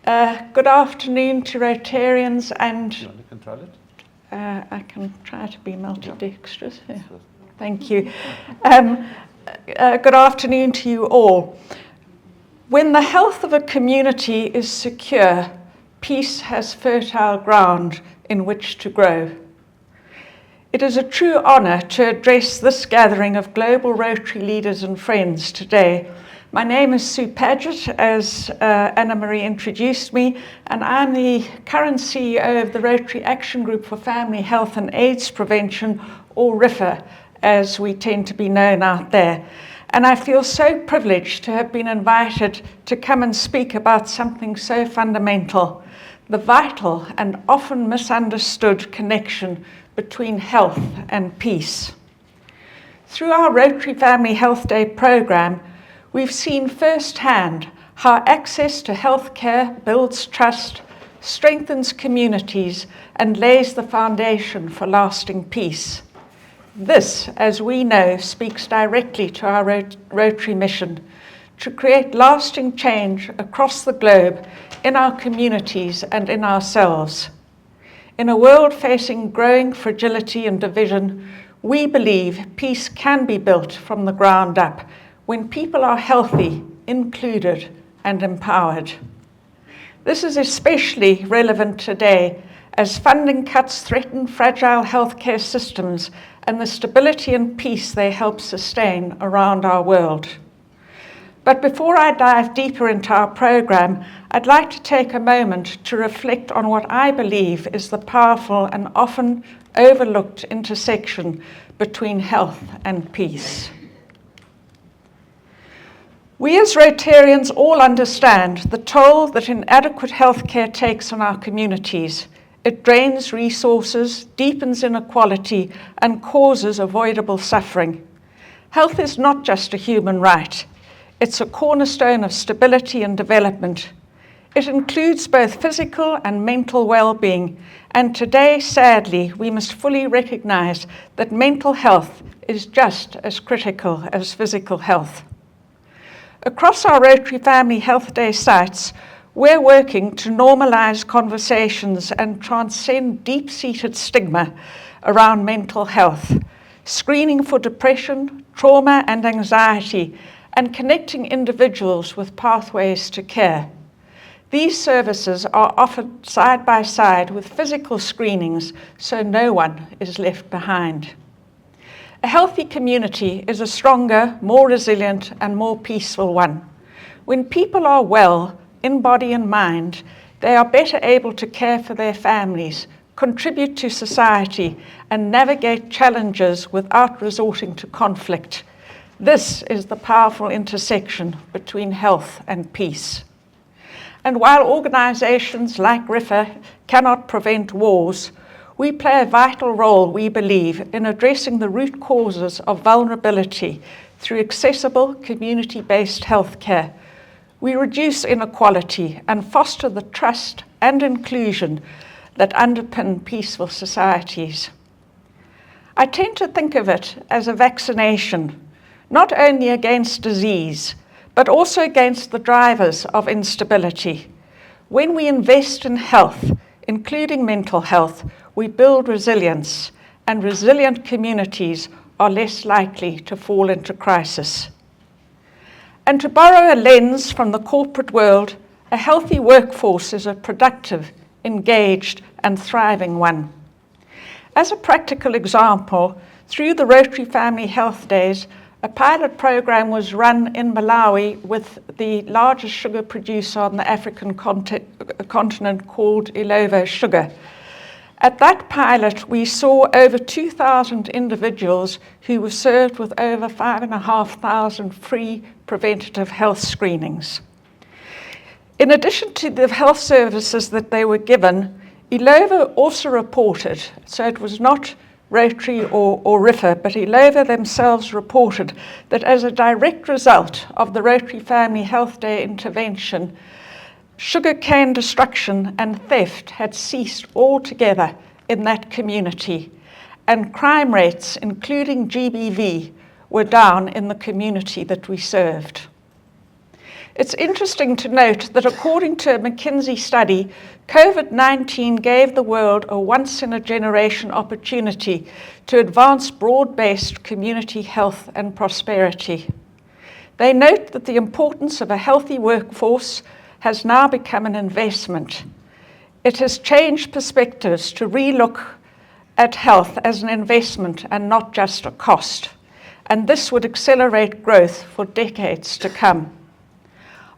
Good afternoon to Rotarians and... You want to control it? I can try to be multidextrous. Yeah. Thank you. Good afternoon to you all. When the health of a community is secure, peace has fertile ground in which to grow. It is a true honour to address this gathering of global Rotary leaders and friends today. My name is Sue Paget, as Anna-Marie introduced me, and I'm the current CEO of the Rotary Action Group for Family Health and AIDS Prevention, or RFHA, as we tend to be known out there. And I feel so privileged to have been invited to come and speak about something so fundamental, the vital and often misunderstood connection between health and peace. Through our Rotary Family Health Day programme, we've seen firsthand how access to healthcare builds trust, strengthens communities, and lays the foundation for lasting peace. This, as we know, speaks directly to our Rotary mission to create lasting change across the globe in our communities and in ourselves. In a world facing growing fragility and division, we believe peace can be built from the ground up when people are healthy, included, and empowered. This is especially relevant today as funding cuts threaten fragile healthcare systems and the stability and peace they help sustain around our world. But before I dive deeper into our programme, I'd like to take a moment to reflect on what I believe is the powerful and often overlooked intersection between health and peace. We as Rotarians all understand the toll that inadequate healthcare takes on our communities. It drains resources, deepens inequality, and causes avoidable suffering. Health is not just a human right. It's a cornerstone of stability and development. It includes both physical and mental well-being, and today, sadly, we must fully recognise that mental health is just as critical as physical health. Across our Rotary Family Health Day sites, we're working to normalise conversations and transcend deep-seated stigma around mental health, screening for depression, trauma and anxiety, and connecting individuals with pathways to care. These services are offered side by side with physical screenings so no one is left behind. A healthy community is a stronger, more resilient, and more peaceful one. When people are well, in body and mind, they are better able to care for their families, contribute to society, and navigate challenges without resorting to conflict. This is the powerful intersection between health and peace. And while organisations like RFHA cannot prevent wars, we play a vital role, we believe, in addressing the root causes of vulnerability through accessible, community-based healthcare. We reduce inequality and foster the trust and inclusion that underpin peaceful societies. I tend to think of it as a vaccination, not only against disease, but also against the drivers of instability. When we invest in health, including mental health, we build resilience, and resilient communities are less likely to fall into crisis. And to borrow a lens from the corporate world, a healthy workforce is a productive, engaged, and thriving one. As a practical example, through the Rotary Family Health Days, a pilot program was run in Malawi with the largest sugar producer on the African continent called Illovo Sugar. At that pilot, we saw over 2,000 individuals who were served with over 5,500 free preventative health screenings. In addition to the health services that they were given, Illovo also reported, so it was not Rotary or RFHA, but Illovo themselves reported that as a direct result of the Rotary Family Health Day intervention, sugarcane destruction and theft had ceased altogether in that community, and crime rates, including GBV, were down in the community that we served. It's interesting to note that according to a McKinsey study, COVID-19 gave the world a once-in-a-generation opportunity to advance broad-based community health and prosperity. They note that the importance of a healthy workforce has now become an investment. It has changed perspectives to relook at health as an investment and not just a cost. And this would accelerate growth for decades to come.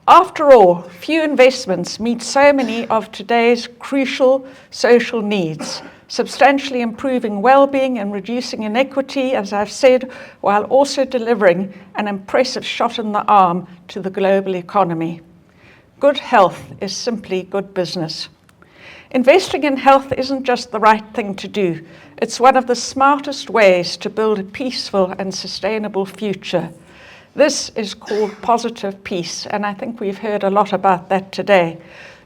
After all, few investments meet so many of today's crucial social needs, substantially improving well-being and reducing inequity, as I've said, while also delivering an impressive shot in the arm to the global economy. Good health is simply good business. Investing in health isn't just the right thing to do. It's one of the smartest ways to build a peaceful and sustainable future. This is called positive peace, and I think we've heard a lot about that today.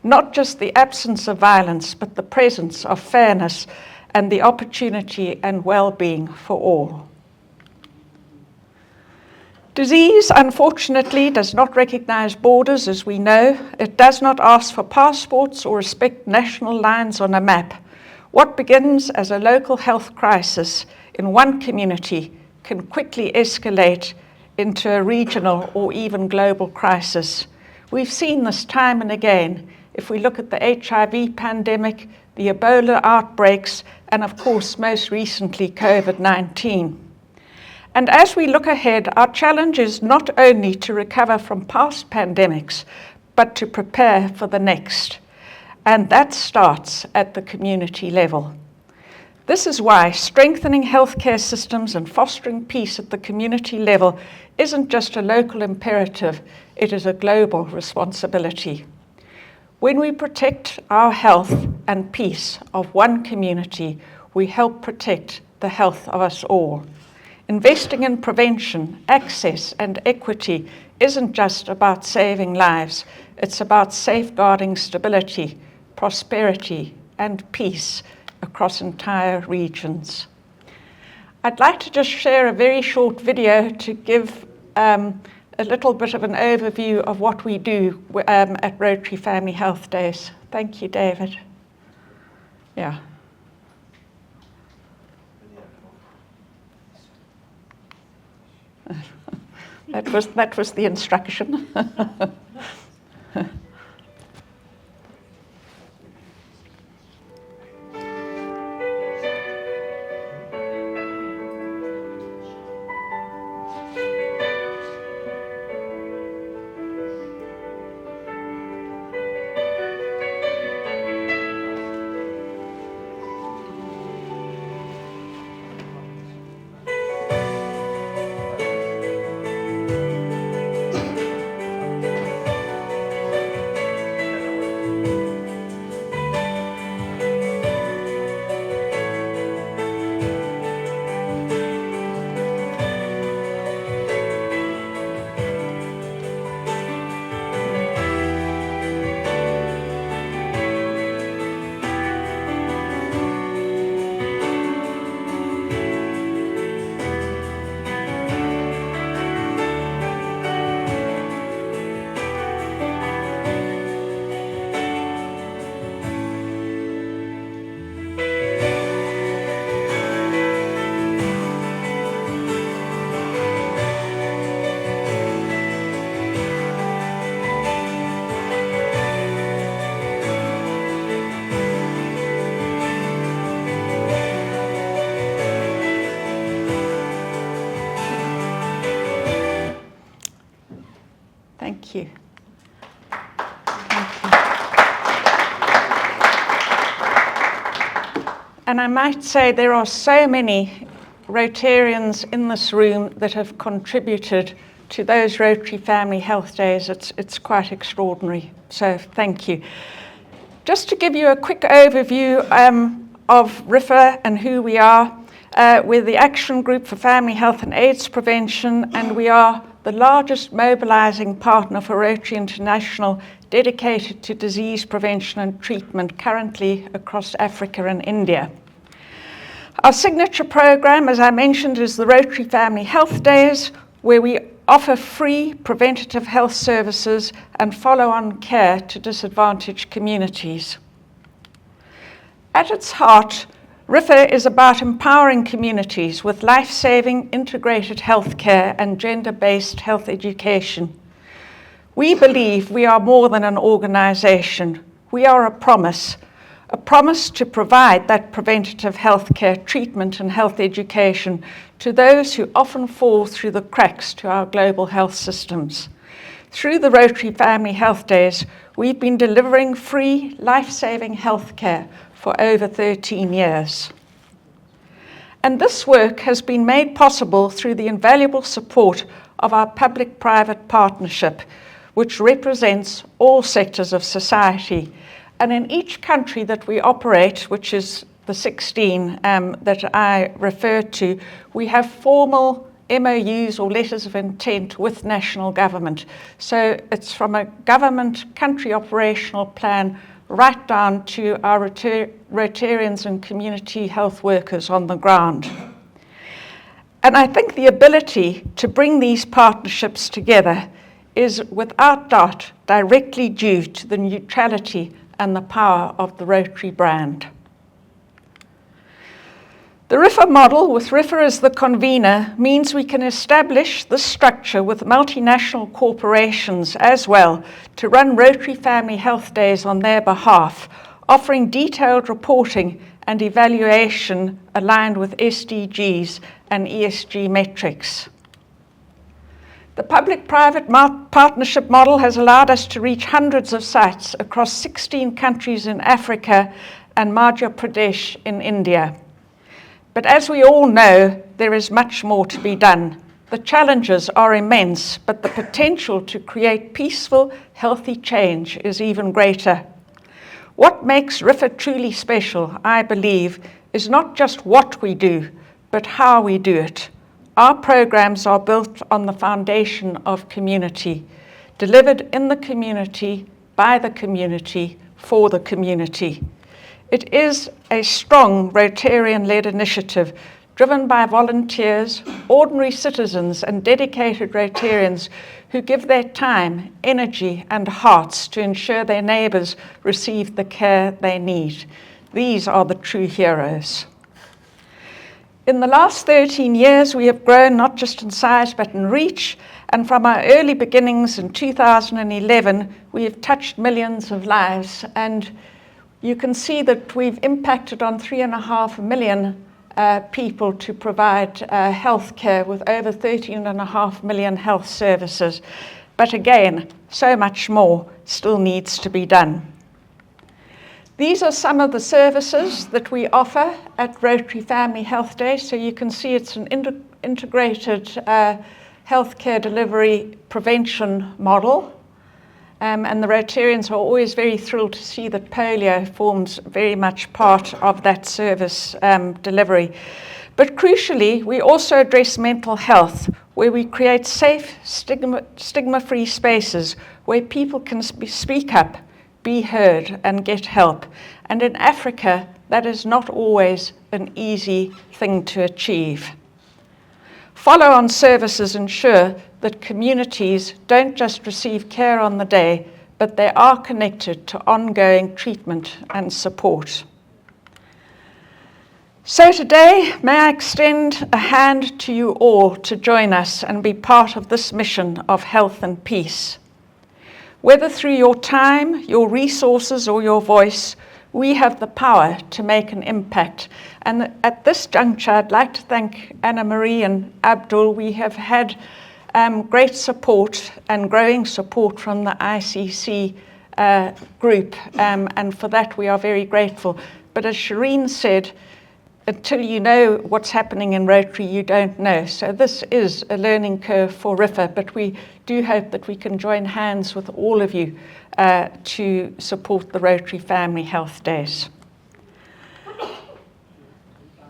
Not just the absence of violence, but the presence of fairness and the opportunity and well-being for all. Disease, unfortunately, does not recognize borders, as we know. It does not ask for passports or respect national lines on a map. What begins as a local health crisis in one community can quickly escalate into a regional or even global crisis. We've seen this time and again if we look at the HIV pandemic, the Ebola outbreaks, and of course, most recently, COVID-19. And as we look ahead, our challenge is not only to recover from past pandemics, but to prepare for the next. And that starts at the community level. This is why strengthening healthcare systems and fostering peace at the community level isn't just a local imperative, it is a global responsibility. When we protect our health and peace of one community, we help protect the health of us all. Investing in prevention, access, and equity isn't just about saving lives, it's about safeguarding stability, prosperity, and peace across entire regions. I'd like to just share a very short video to give a little bit of an overview of what we do at Rotary Family Health Days. Thank you, David. Yeah. That was the instruction. Thank you. And I might say there are so many Rotarians in this room that have contributed to those Rotary Family Health Days. It's quite extraordinary. So thank you. Just to give you a quick overview of RFHA and who we are, we're the Action Group for Family Health and AIDS Prevention, and we are the largest mobilizing partner for Rotary International dedicated to disease prevention and treatment currently across Africa and India. Our signature program, as I mentioned, is the Rotary Family Health Days, where we offer free preventative health services and follow-on care to disadvantaged communities. At its heart, RFHA is about empowering communities with life-saving integrated healthcare and gender-based health education. We believe we are more than an organization. We are a promise to provide that preventative healthcare treatment and health education to those who often fall through the cracks to our global health systems. Through the Rotary Family Health Days, we've been delivering free, life-saving healthcare for over 13 years. And this work has been made possible through the invaluable support of our public-private partnership, which represents all sectors of society. And in each country that we operate, which is the 16 that I referred to, we have formal MOUs or letters of intent with national government. So it's from a government country operational plan right down to our Rotarians and community health workers on the ground. And I think the ability to bring these partnerships together is without doubt directly due to the neutrality and the power of the Rotary brand. The RFHA model, with RFHA as the convener, means we can establish this structure with multinational corporations as well to run Rotary Family Health Days on their behalf, offering detailed reporting and evaluation aligned with SDGs and ESG metrics. The public-private partnership model has allowed us to reach hundreds of sites across 16 countries in Africa and Madhya Pradesh in India. But as we all know, there is much more to be done. The challenges are immense, but the potential to create peaceful, healthy change is even greater. What makes RFHA truly special, I believe, is not just what we do, but how we do it. Our programs are built on the foundation of community, delivered in the community, by the community, for the community. It is a strong Rotarian-led initiative driven by volunteers, ordinary citizens, and dedicated Rotarians who give their time, energy, and hearts to ensure their neighbours receive the care they need. These are the true heroes. In the last 13 years, we have grown not just in size but in reach, and from our early beginnings in 2011, we have touched millions of lives. And you can see that we've impacted on 3.5 million people to provide health care with over 13.5 million health services. But again, so much more still needs to be done. These are some of the services that we offer at Rotary Family Health Day. So you can see it's an integrated healthcare delivery prevention model. And the Rotarians are always very thrilled to see that polio forms very much part of that service delivery. But crucially, we also address mental health, where we create safe, stigma-free spaces where people can speak up, be heard, and get help. And in Africa, that is not always an easy thing to achieve. Follow-on services ensure that communities don't just receive care on the day, but they are connected to ongoing treatment and support. So today, may I extend a hand to you all to join us and be part of this mission of health and peace. Whether through your time, your resources, or your voice, we have the power to make an impact. And at this juncture, I'd like to thank Anna Marie and Abdul. We have had great support and growing support from the ICC group, and for that we are very grateful. But as Shireen said, until you know what's happening in Rotary, you don't know. So this is a learning curve for RFHA, but we do hope that we can join hands with all of you to support the Rotary Family Health Days.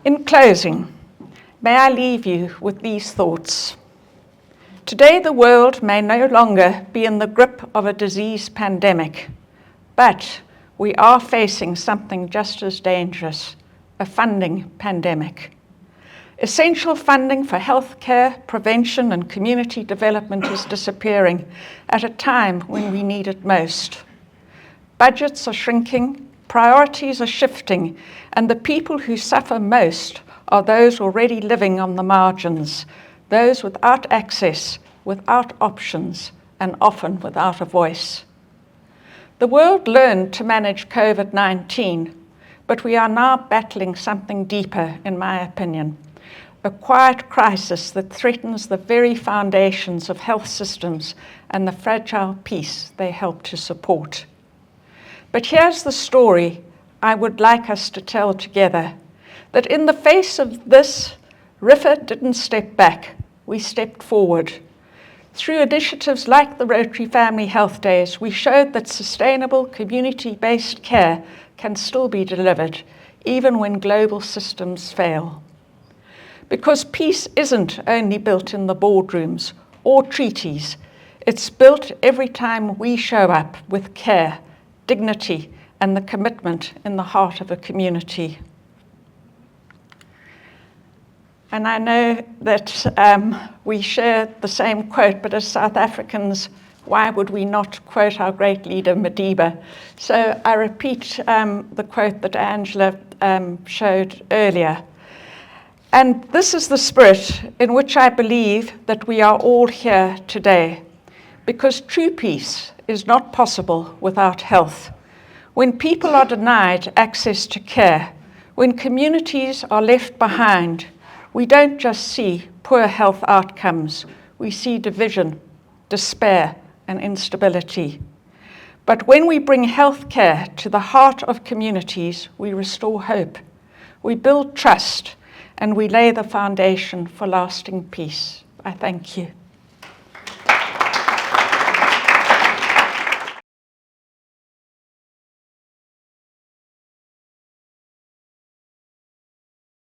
In closing, may I leave you with these thoughts. Today, the world may no longer be in the grip of a disease pandemic, but we are facing something just as dangerous, a funding pandemic. Essential funding for healthcare, prevention and community development is disappearing at a time when we need it most. Budgets are shrinking, priorities are shifting, and the people who suffer most are those already living on the margins, those without access, without options, and often without a voice. The world learned to manage COVID-19, but we are now battling something deeper, in my opinion. A quiet crisis that threatens the very foundations of health systems and the fragile peace they help to support. But here's the story I would like us to tell together, that in the face of this, RFHA didn't step back, we stepped forward. Through initiatives like the Rotary Family Health Days, we showed that sustainable community-based care can still be delivered, even when global systems fail. Because peace isn't only built in the boardrooms or treaties, it's built every time we show up with care, dignity, and the commitment in the heart of a community. And I know that we share the same quote, but as South Africans, why would we not quote our great leader, Madiba? So I repeat the quote that Angela showed earlier. And this is the spirit in which I believe that we are all here today, because true peace is not possible without health. When people are denied access to care, when communities are left behind, we don't just see poor health outcomes, we see division, despair, and instability. But when we bring healthcare to the heart of communities, we restore hope, we build trust, and we lay the foundation for lasting peace. I thank you.